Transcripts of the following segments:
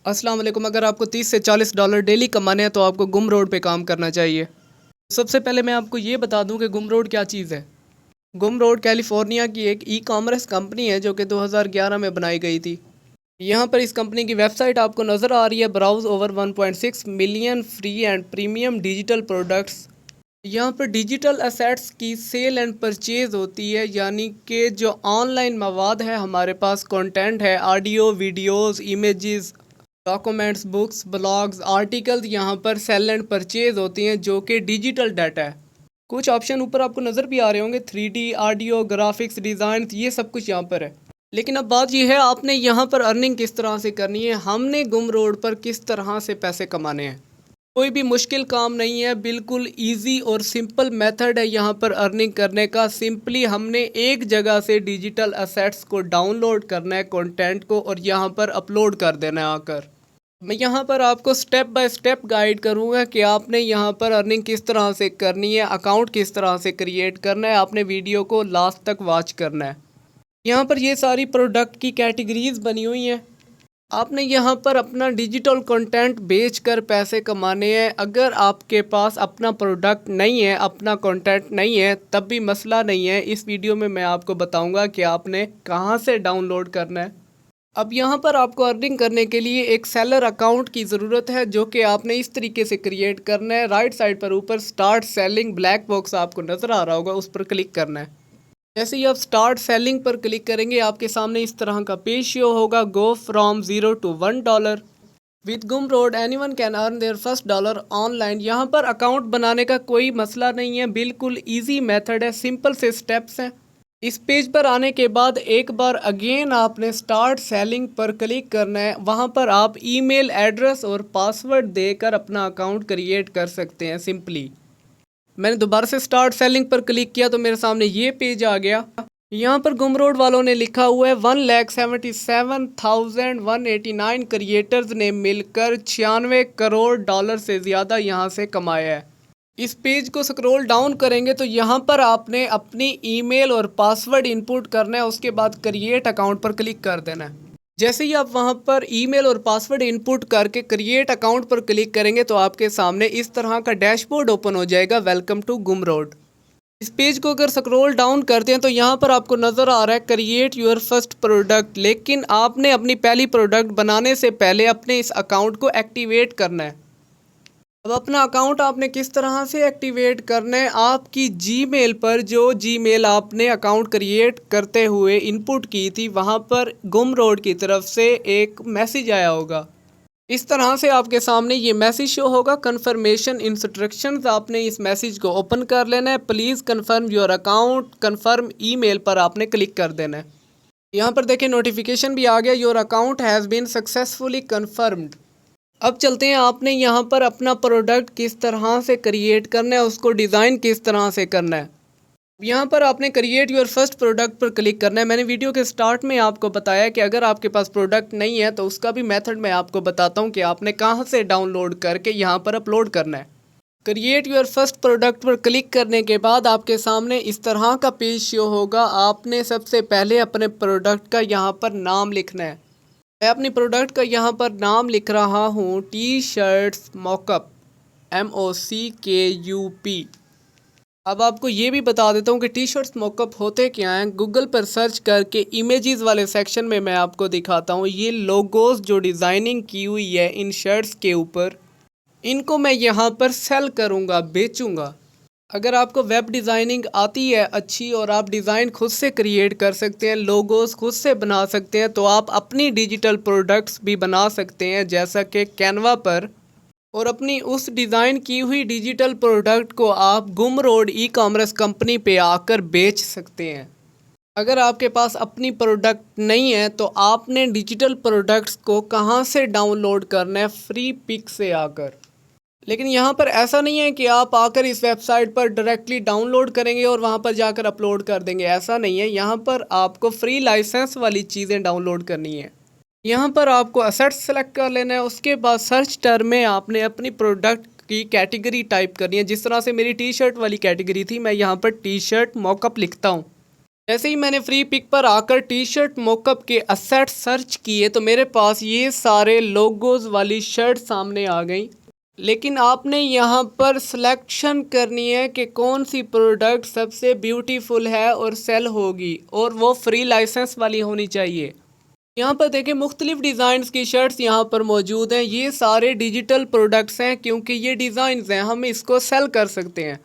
अस्सलाम वालेकुम। अगर आपको 30 से $40 डेली कमाने हैं तो आपको गुमरोड पे काम करना चाहिए। सबसे पहले मैं आपको ये बता दूं कि गुमरोड क्या चीज़ है। गुमरोड कैलिफोर्निया की एक ई कॉमर्स कंपनी है जो कि 2011 में बनाई गई थी। यहाँ पर इस कंपनी की वेबसाइट आपको नज़र आ रही है। Browse over 1.6 million free and premium digital products. यहाँ पर डिजिटल असेट्स की सेल एंड परचेज़ होती है, यानी कि जो ऑनलाइन मवाद है हमारे पास, कंटेंट है, audio videos, images, documents, books, blogs, articles, यहाँ पर सेल एंड परचेज होती हैं जो कि डिजिटल डाटा है। कुछ ऑप्शन ऊपर आपको नज़र भी आ रहे होंगे, 3D, ऑडियो, ग्राफिक्स, डिज़ाइन, ये सब कुछ यहाँ पर है। लेकिन अब बात यह है आपने यहाँ पर अर्निंग किस तरह से करनी है, हमने गुमरोड पर किस तरह से पैसे कमाने हैं। कोई भी मुश्किल काम नहीं है, बिल्कुल इजी और सिंपल मेथड है यहाँ पर अर्निंग करने का। सिंपली हमने एक जगह से डिजिटल असेट्स को डाउनलोड करना है, कंटेंट को, और यहाँ पर अपलोड कर देना है आकर। मैं यहाँ पर आपको स्टेप बाय स्टेप गाइड करूँगा कि आपने यहाँ पर अर्निंग किस तरह से करनी है, अकाउंट किस तरह से क्रिएट करना है। आपने वीडियो को लास्ट तक वॉच करना है। यहाँ पर ये सारी प्रोडक्ट की कैटेगरीज बनी हुई हैं। आपने यहाँ पर अपना डिजिटल कंटेंट बेचकर पैसे कमाने हैं। अगर आपके पास अपना प्रोडक्ट नहीं है, अपना कंटेंट नहीं है, तब भी मसला नहीं है। इस वीडियो में मैं आपको बताऊंगा कि आपने कहाँ से डाउनलोड करना है। अब यहाँ पर आपको अर्निंग करने के लिए एक सेलर अकाउंट की ज़रूरत है, जो कि आपने इस तरीके से क्रिएट करना है। राइट साइड पर ऊपर स्टार्ट सेलिंग ब्लैक बॉक्स आपको नज़र आ रहा होगा, उस पर क्लिक करना है। जैसे ही आप स्टार्ट सेलिंग पर क्लिक करेंगे आपके सामने इस तरह का पेज शो होगा, go from $0 to $1 with Gumroad anyone can earn their first dollar online. यहाँ पर अकाउंट बनाने का कोई मसला नहीं है, बिल्कुल इजी मेथड है, सिंपल से स्टेप्स हैं। इस पेज पर आने के बाद एक बार अगेन आपने स्टार्ट सेलिंग पर क्लिक करना है। वहाँ पर आप ईमेल एड्रेस और पासवर्ड देकर अपना अकाउंट क्रिएट कर सकते हैं सिंपली। मैंने दोबारा से स्टार्ट सेलिंग पर क्लिक किया तो मेरे सामने ये पेज आ गया। यहाँ पर गुमरोड वालों ने लिखा हुआ है 1,77,189 क्रिएटर्स ने मिलकर $96 करोड़ से ज़्यादा यहाँ से कमाया है। इस पेज को स्क्रॉल डाउन करेंगे तो यहाँ पर आपने अपनी ईमेल और पासवर्ड इनपुट करना है, उसके बाद क्रिएट अकाउंट पर क्लिक कर देना है। जैसे ही आप वहाँ पर ईमेल और पासवर्ड इनपुट करके क्रिएट अकाउंट पर क्लिक करेंगे तो आपके सामने इस तरह का डैशबोर्ड ओपन हो जाएगा, वेलकम टू गुमरोड। इस पेज को अगर स्क्रॉल डाउन करते हैं तो यहाँ पर आपको नज़र आ रहा है क्रिएट योर फर्स्ट प्रोडक्ट, लेकिन आपने अपनी पहली प्रोडक्ट बनाने से पहले अपने इस अकाउंट को एक्टिवेट करना है। अब अपना अकाउंट आपने किस तरह से एक्टिवेट करना है, आपकी जीमेल पर जो जीमेल आपने अकाउंट क्रिएट करते हुए इनपुट की थी वहाँ पर गुमरोड की तरफ से एक मैसेज आया होगा। इस तरह से आपके सामने ये मैसेज शो होगा, कन्फर्मेशन इंस्ट्रक्शंस। आपने इस मैसेज को ओपन कर लेना है। Please confirm your account, confirm email पर आपने क्लिक कर देना है। यहाँ पर देखें नोटिफिकेशन भी आ गया, your account has been successfully confirmed. अब चलते हैं, आपने यहाँ पर अपना प्रोडक्ट किस तरह से क्रिएट करना है, उसको डिज़ाइन किस तरह से करना है। यहाँ पर आपने क्रिएट योर फर्स्ट प्रोडक्ट पर क्लिक करना है। मैंने वीडियो के स्टार्ट में आपको बताया कि अगर आपके पास प्रोडक्ट नहीं है तो उसका भी मेथड मैं आपको बताता हूँ कि आपने कहाँ से डाउनलोड करके यहाँ पर अपलोड करना है। क्रिएट योर फर्स्ट प्रोडक्ट पर क्लिक करने के बाद आपके सामने इस तरह का पेज शो होगा। आपने सबसे पहले अपने प्रोडक्ट का यहाँ पर नाम लिखना है। मैं अपनी प्रोडक्ट का यहाँ पर नाम लिख रहा हूँ टी शर्ट्स मॉकअप, MOCKUP। अब आपको ये भी बता देता हूँ कि टी शर्ट्स मॉकअप होते क्या हैं। गूगल पर सर्च करके इमेजेस वाले सेक्शन में मैं आपको दिखाता हूँ। ये लोगोस जो डिज़ाइनिंग की हुई है इन शर्ट्स के ऊपर, इनको मैं यहाँ पर सेल करूँगा, बेचूँगा। अगर आपको वेब डिज़ाइनिंग आती है अच्छी और आप डिज़ाइन खुद से क्रिएट कर सकते हैं, लोगोस खुद से बना सकते हैं, तो आप अपनी डिजिटल प्रोडक्ट्स भी बना सकते हैं जैसा कि कैनवा पर, और अपनी उस डिज़ाइन की हुई डिजिटल प्रोडक्ट को आप गुमरोड ई कॉमर्स कंपनी पे आकर बेच सकते हैं। अगर आपके पास अपनी प्रोडक्ट नहीं है तो आपने डिजिटल प्रोडक्ट्स को कहाँ से डाउनलोड करना है, फ्री पिक से आकर। लेकिन यहाँ पर ऐसा नहीं है कि आप आकर इस वेबसाइट पर डायरेक्टली डाउनलोड करेंगे और वहाँ पर जाकर अपलोड कर देंगे, ऐसा नहीं है। यहाँ पर आपको फ्री लाइसेंस वाली चीज़ें डाउनलोड करनी है। यहाँ पर आपको असेट्स सेलेक्ट कर लेना है, उसके बाद सर्च टर्म में आपने अपनी प्रोडक्ट की कैटेगरी टाइप करनी है। जिस तरह से मेरी टी शर्ट वाली कैटेगरी थी, मैं यहाँ पर टी शर्ट मॉकअप लिखता हूँ। जैसे ही मैंने फ्री पिक पर आकर टी शर्ट मॉकअप के असेट सर्च किए तो मेरे पास ये सारे लोगोज वाली शर्ट सामने आ गई। लेकिन आपने यहाँ पर सिलेक्शन करनी है कि कौन सी प्रोडक्ट सबसे ब्यूटीफुल है और सेल होगी, और वो फ्री लाइसेंस वाली होनी चाहिए। यहाँ पर देखें मुख्तलिफ डिज़ाइंस की शर्ट्स यहाँ पर मौजूद हैं। ये सारे डिजिटल प्रोडक्ट्स हैं क्योंकि ये डिज़ाइंस हैं, हम इसको सेल कर सकते हैं।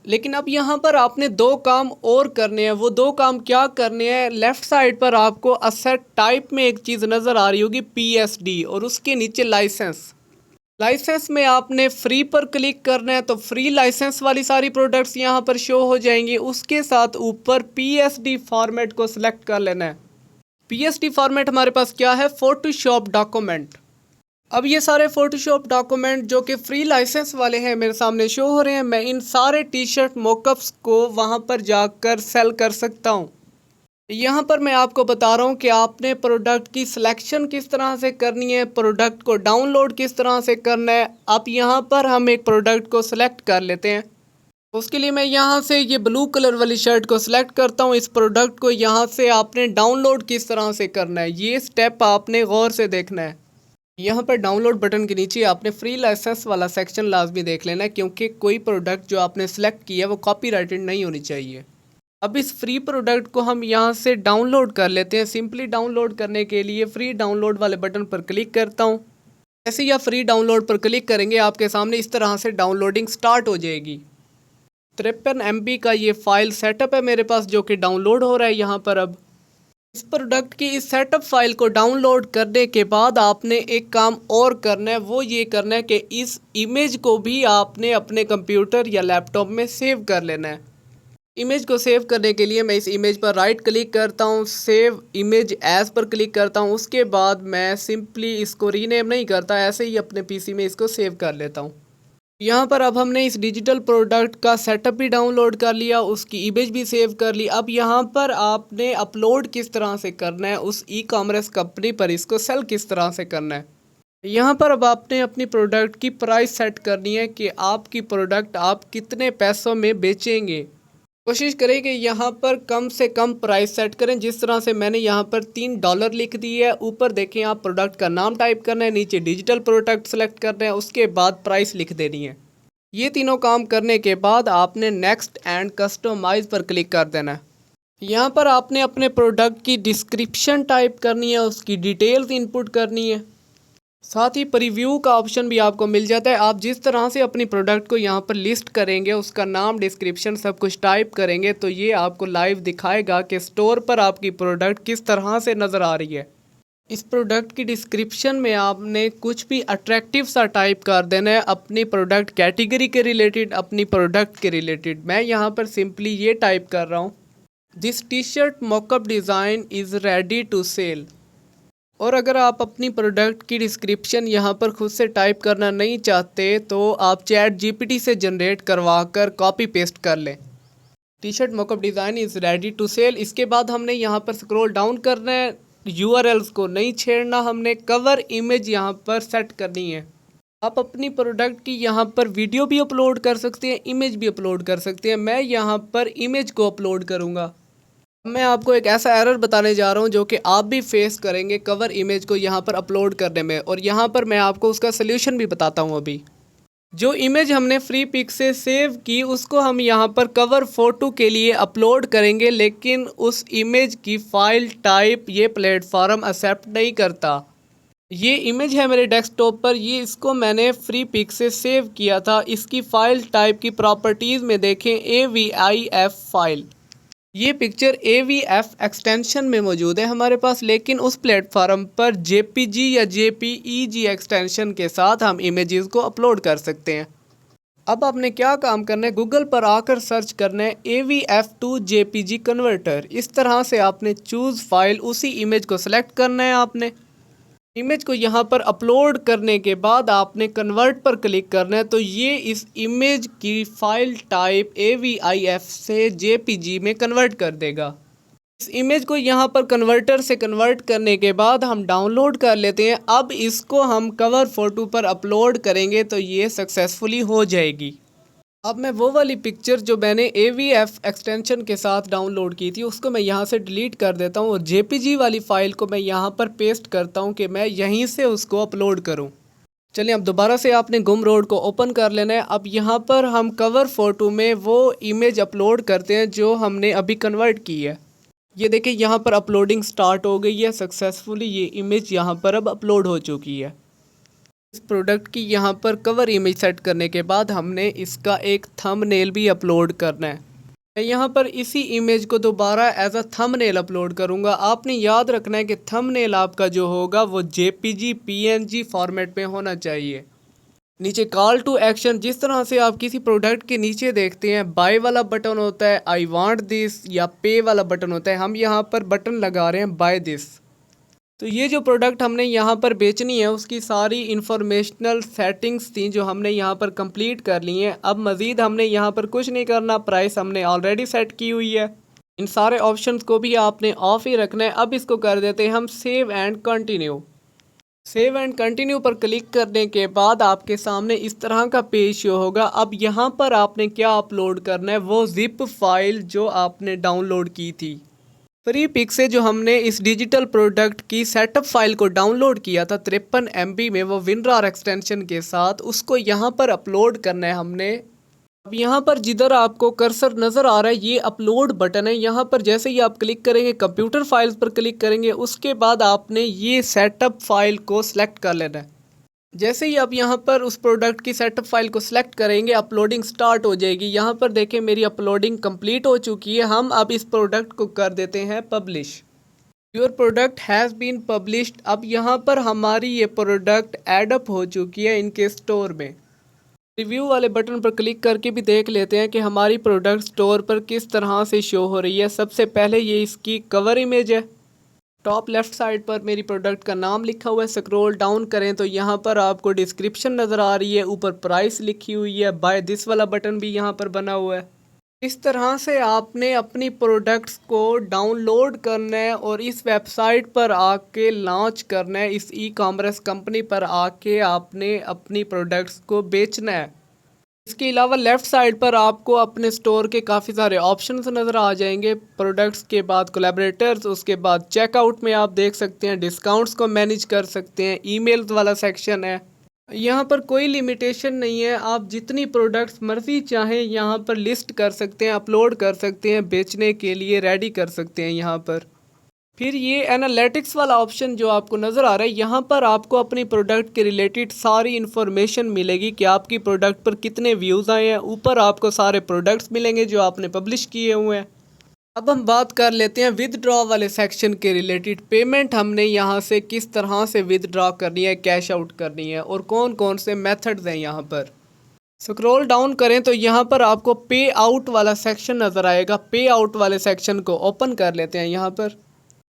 लेकिन अब यहाँ पर आपने दो काम और करने हैं। वो दो काम क्या करने हैं? लेफ़्ट साइड पर आपको असेट टाइप में एक चीज़ नज़र आ रही होगी PSD, और उसके नीचे लाइसेंस। लाइसेंस में आपने फ्री पर क्लिक करना है तो फ्री लाइसेंस वाली सारी प्रोडक्ट्स यहाँ पर शो हो जाएंगी। उसके साथ ऊपर PSD फॉर्मेट को सिलेक्ट कर लेना है। PSD फॉर्मेट हमारे पास क्या है? Photoshop document. अब ये सारे फोटोशॉप डॉक्यूमेंट जो कि फ्री लाइसेंस वाले हैं मेरे सामने शो हो रहे हैं। मैं इन सारे टी शर्ट मॉकअप्स को वहाँ पर जाकर सेल कर सकता हूँ। यहाँ पर मैं आपको बता रहा हूँ कि आपने प्रोडक्ट की सिलेक्शन किस तरह से करनी है, प्रोडक्ट को डाउनलोड किस तरह से करना है। अब यहाँ पर हम एक प्रोडक्ट को सिलेक्ट कर लेते हैं। उसके लिए मैं यहाँ से ये ब्लू कलर वाली शर्ट को सिलेक्ट करता हूँ। इस प्रोडक्ट को यहाँ से आपने डाउनलोड किस तरह से करना है, ये स्टेप आपने गौर से देखना है। यहाँ पर डाउनलोड बटन के नीचे आपने फ्री लाइसेंस वाला सेक्शन लाजमी देख लेना है, क्योंकि कोई प्रोडक्ट जो आपने सेलेक्ट किया है वो कॉपीराइटेड नहीं होनी चाहिए। अब इस फ्री प्रोडक्ट को हम यहाँ से डाउनलोड कर लेते हैं। सिंपली डाउनलोड करने के लिए फ्री डाउनलोड वाले बटन पर क्लिक करता हूँ। जैसे ही आप फ्री डाउनलोड पर क्लिक करेंगे आपके सामने इस तरह से डाउनलोडिंग स्टार्ट हो जाएगी। 53 MB का ये फ़ाइल सेटअप है मेरे पास जो कि डाउनलोड हो रहा है यहाँ पर। अब इस प्रोडक्ट की इस सेटअप फाइल को डाउनलोड करने के बाद आपने एक काम और करना है। वो ये करना है कि इस इमेज को भी आपने अपने कंप्यूटर या लैपटॉप में सेव कर लेना है। इमेज को सेव करने के लिए मैं इस इमेज पर राइट क्लिक करता हूँ, save image as per click करता हूँ। उसके बाद मैं सिंपली इसको रीनेम नहीं करता, ऐसे ही अपने PC में इसको सेव कर लेता हूँ। यहाँ पर अब हमने इस डिजिटल प्रोडक्ट का सेटअप भी डाउनलोड कर लिया, उसकी इमेज भी सेव कर ली। अब यहाँ पर आपने अपलोड किस तरह से करना है, उस ई-कॉमर्स कंपनी पर इसको सेल किस तरह से करना है। यहाँ पर अब आपने अपनी प्रोडक्ट की प्राइस सेट करनी है कि आपकी प्रोडक्ट आप कितने पैसों में बेचेंगे। कोशिश करें कि यहाँ पर कम से कम प्राइस सेट करें, जिस तरह से मैंने यहाँ पर $3 लिख दी है। ऊपर देखें आप प्रोडक्ट का नाम टाइप करना है, नीचे डिजिटल प्रोडक्ट सेलेक्ट करना है, उसके बाद प्राइस लिख देनी है। ये तीनों काम करने के बाद आपने नेक्स्ट एंड कस्टमाइज़ पर क्लिक कर देना है। यहाँ पर आपने अपने प्रोडक्ट की डिस्क्रिप्शन टाइप करनी है, उसकी डिटेल्स इनपुट करनी है। साथ ही प्रीव्यू का ऑप्शन भी आपको मिल जाता है। आप जिस तरह से अपनी प्रोडक्ट को यहाँ पर लिस्ट करेंगे, उसका नाम, डिस्क्रिप्शन सब कुछ टाइप करेंगे तो ये आपको लाइव दिखाएगा कि स्टोर पर आपकी प्रोडक्ट किस तरह से नज़र आ रही है। इस प्रोडक्ट की डिस्क्रिप्शन में आपने कुछ भी अट्रैक्टिव सा टाइप कर देना है, अपनी प्रोडक्ट कैटेगरी के रिलेटेड, अपनी प्रोडक्ट के रिलेटेड। मैं यहाँ पर सिंपली ये टाइप कर रहा हूँ, this T shirt mockup design is ready to sell. और अगर आप अपनी प्रोडक्ट की डिस्क्रिप्शन यहाँ पर खुद से टाइप करना नहीं चाहते तो आप ChatGPT से जनरेट करवा कर कॉपी पेस्ट कर लें। T shirt mockup design is ready to sell. इसके बाद हमने यहाँ पर स्क्रॉल डाउन करना है, URLs को नहीं छेड़ना, हमने कवर इमेज यहाँ पर सेट करनी है। आप अपनी प्रोडक्ट की यहाँ पर वीडियो भी अपलोड कर सकते हैं, इमेज भी अपलोड कर सकते हैं। मैं यहाँ पर इमेज को अपलोड करूँगा। मैं आपको एक ऐसा एरर बताने जा रहा हूँ जो कि आप भी फेस करेंगे कवर इमेज को यहाँ पर अपलोड करने में, और यहाँ पर मैं आपको उसका सल्यूशन भी बताता हूँ। अभी जो इमेज हमने फ्री पिक से सेव की उसको हम यहाँ पर कवर फ़ोटो के लिए अपलोड करेंगे, लेकिन उस इमेज की फ़ाइल टाइप ये प्लेटफॉर्म एक्सेप्ट नहीं करता। ये इमेज है मेरे डेस्कटॉप पर, ये इसको मैंने फ्री पिक से सेव किया था। इसकी फ़ाइल टाइप की प्रॉपर्टीज़ में देखें AVIF फाइल। ये पिक्चर AVF एक्सटेंशन में मौजूद है हमारे पास, लेकिन उस प्लेटफॉर्म पर JPG या JPEG एक्सटेंशन के साथ हम इमेजेस को अपलोड कर सकते हैं। अब आपने क्या काम करना है, गूगल पर आकर सर्च करना है AVF to JPG कन्वर्टर। इस तरह से आपने चूज़ फाइल, उसी इमेज को सिलेक्ट करना है। आपने इमेज को यहाँ पर अपलोड करने के बाद आपने कन्वर्ट पर क्लिक करना है, तो ये इस इमेज की फ़ाइल टाइप AVIF से JPG में कन्वर्ट कर देगा। इस इमेज को यहाँ पर कन्वर्टर से कन्वर्ट करने के बाद हम डाउनलोड कर लेते हैं। अब इसको हम कवर फ़ोटो पर अपलोड करेंगे तो ये सक्सेसफुली हो जाएगी। अब मैं वो वाली पिक्चर जो मैंने AVF एक्सटेंशन के साथ डाउनलोड की थी उसको मैं यहाँ से डिलीट कर देता हूँ और JPG वाली फ़ाइल को मैं यहाँ पर पेस्ट करता हूँ कि मैं यहीं से उसको अपलोड करूँ। चलिए अब दोबारा से आपने गुमरोड को ओपन कर लेना है। अब यहाँ पर हम कवर फ़ोटो में वो इमेज अपलोड करते हैं जो हमने अभी कन्वर्ट की है। ये देखिए यहाँ पर अपलोडिंग स्टार्ट हो गई है सक्सेसफुली। ये इमेज यहाँ पर अब अपलोड हो चुकी है। इस प्रोडक्ट की यहाँ पर कवर इमेज सेट करने के बाद हमने इसका एक थंबनेल भी अपलोड करना है। मैं यहाँ पर इसी इमेज को दोबारा एज अ थंबनेल अपलोड करूँगा। आपने याद रखना है कि थंबनेल आपका जो होगा वो JPG PNG फॉर्मेट में होना चाहिए। नीचे कॉल टू एक्शन, जिस तरह से आप किसी प्रोडक्ट के नीचे देखते हैं बाय वाला बटन होता है, आई वांट दिस, या पे वाला बटन होता है। हम यहाँ पर बटन लगा रहे हैं बाय दिस। तो ये जो प्रोडक्ट हमने यहाँ पर बेचनी है उसकी सारी इंफॉर्मेशनल सेटिंग्स थी जो हमने यहाँ पर कंप्लीट कर ली हैं। अब मज़ीद हमने यहाँ पर कुछ नहीं करना, प्राइस हमने ऑलरेडी सेट की हुई है। इन सारे ऑप्शंस को भी आपने ऑफ ही रखना है। अब इसको कर देते हैं हम save and continue. Save and continue पर क्लिक करने के बाद आपके सामने इस तरह का पेज शो होगा। अब यहाँ पर आपने क्या अपलोड करना है, वो जिप फाइल जो आपने डाउनलोड की थी फ्री पिक से, जो हमने इस डिजिटल प्रोडक्ट की सेटअप फाइल को डाउनलोड किया था 53 MB में, वो WinRAR एक्सटेंशन के साथ, उसको यहाँ पर अपलोड करना है हमने। अब यहाँ पर जिधर आपको कर्सर नज़र आ रहा है ये अपलोड बटन है। यहाँ पर जैसे ही आप क्लिक करेंगे, कंप्यूटर फाइल्स पर क्लिक करेंगे, उसके बाद आपने ये सेटअप फाइल को सिलेक्ट कर लेना है। जैसे ही आप यहाँ पर उस प्रोडक्ट की सेटअप फाइल को सिलेक्ट करेंगे, अपलोडिंग स्टार्ट हो जाएगी। यहाँ पर देखें मेरी अपलोडिंग कंप्लीट हो चुकी है। हम अब इस प्रोडक्ट को कर देते हैं publish. Your product has been published. अब यहाँ पर हमारी ये प्रोडक्ट एडअप हो चुकी है इनके स्टोर में। रिव्यू वाले बटन पर क्लिक करके भी देख लेते हैं कि हमारी प्रोडक्ट स्टोर पर किस तरह से शो हो रही है। सबसे पहले ये इसकी कवर इमेज है। टॉप लेफ़्ट साइड पर मेरी प्रोडक्ट का नाम लिखा हुआ है। स्क्रॉल डाउन करें तो यहाँ पर आपको डिस्क्रिप्शन नज़र आ रही है, ऊपर प्राइस लिखी हुई है, बाय दिस वाला बटन भी यहाँ पर बना हुआ है। इस तरह से आपने अपनी प्रोडक्ट्स को डाउनलोड करना है और इस वेबसाइट पर आके लॉन्च करना है। इस ई-कॉमर्स कंपनी पर आके आपने अपनी प्रोडक्ट्स को बेचना है। इसके अलावा लेफ़्ट साइड पर आपको अपने स्टोर के काफ़ी सारे ऑप्शंस नज़र आ जाएंगे। प्रोडक्ट्स के बाद कोलैबोरेटर्स, उसके बाद चेकआउट में आप देख सकते हैं, डिस्काउंट्स को मैनेज कर सकते हैं, ईमेल्स वाला सेक्शन है। यहाँ पर कोई लिमिटेशन नहीं है, आप जितनी प्रोडक्ट्स मर्ज़ी चाहें यहाँ पर लिस्ट कर सकते हैं, अपलोड कर सकते हैं, बेचने के लिए रेडी कर सकते हैं यहाँ पर। फिर ये एनालिटिक्स वाला ऑप्शन जो आपको नज़र आ रहा है, यहाँ पर आपको अपनी प्रोडक्ट के रिलेटेड सारी इन्फॉर्मेशन मिलेगी कि आपकी प्रोडक्ट पर कितने व्यूज़ आए हैं। ऊपर आपको सारे प्रोडक्ट्स मिलेंगे जो आपने पब्लिश किए हुए हैं। अब हम बात कर लेते हैं विदड्रॉ वाले सेक्शन के रिलेटेड। पेमेंट हमने यहाँ से किस तरह से विदड्रॉ करनी है, कैश आउट करनी है, और कौन कौन से मेथड्स हैं यहाँ पर। स्क्रॉल डाउन करें तो यहाँ पर आपको पे आउट वाला सेक्शन नज़र आएगा। पे आउट वाले सेक्शन को ओपन कर लेते हैं यहाँ पर।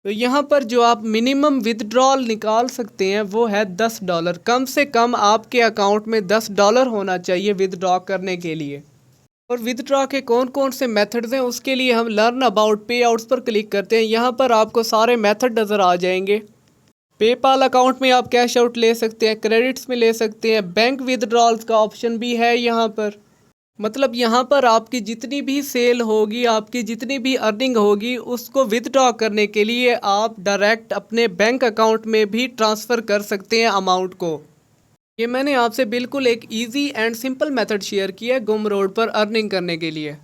तो यहाँ पर जो आप मिनिमम विदड्रॉल निकाल सकते हैं वो है $10। कम से कम आपके अकाउंट में $10 होना चाहिए विदड्रॉ करने के लिए। और विदड्रॉ के कौन कौन से मेथड्स हैं उसके लिए हम लर्न अबाउट पे आउट्स पर क्लिक करते हैं। यहाँ पर आपको सारे मेथड नज़र आ जाएंगे। पेपाल अकाउंट में आप कैश आउट ले सकते हैं, क्रेडिट्स में ले सकते हैं, बैंक विदड्रॉल्स का ऑप्शन भी है यहाँ पर। मतलब यहाँ पर आपकी जितनी भी सेल होगी, आपकी जितनी भी अर्निंग होगी, उसको विदड्रॉ करने के लिए आप डायरेक्ट अपने बैंक अकाउंट में भी ट्रांसफ़र कर सकते हैं अमाउंट को। ये मैंने आपसे बिल्कुल एक easy and simple method share किया है गुमरोड पर अर्निंग करने के लिए।